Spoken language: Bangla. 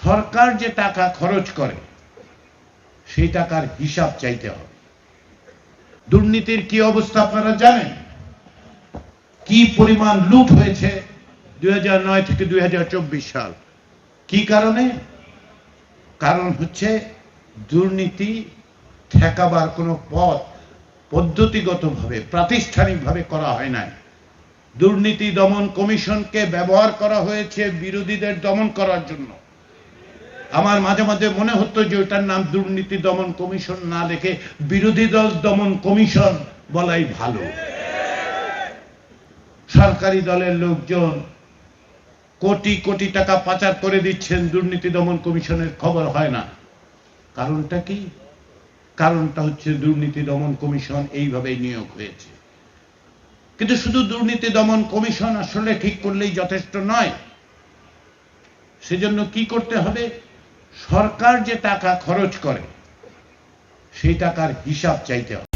সরকার যে টাকা খরচ করে সেই টাকার হিসাব চাইতে হবে। দুর্নীতির কি অবস্থা আপনারা জানেন, কি পরিমাণ লুট হয়েছে 2009 থেকে 2024 সাল। কি কারণে? কারণ হচ্ছে দুর্নীতি ঠেকাবার কোনো পথ পদ্ধতিগতভাবে প্রাতিষ্ঠানিকভাবে করা হয় নাই। দুর্নীতি দমন কমিশনকে ব্যবহার করা হয়েছে বিরোধীদের দমন করার জন্য। আমার মাঝে মাঝে মনে হতো যে ওটার নাম দুর্নীতি দমন কমিশন না লিখে বিরোধী দল দমন কমিশন বলাই ভালো। সরকারি দলের লোকজন কোটি কোটি টাকা পাচার করে দিচ্ছেন, দুর্নীতি দমন কমিশনের খবর হয় না। কারণটা কি? কারণটা হচ্ছে দুর্নীতি দমন কমিশন এইভাবেই নিয়োগ হয়েছে। কিন্তু শুধু দুর্নীতি দমন কমিশন আসলে ঠিক করলেই যথেষ্ট নয়। সেজন্য কি করতে হবে? সরকার যে টাকা খরচ করে সেই টাকার হিসাব চাইতে হবে।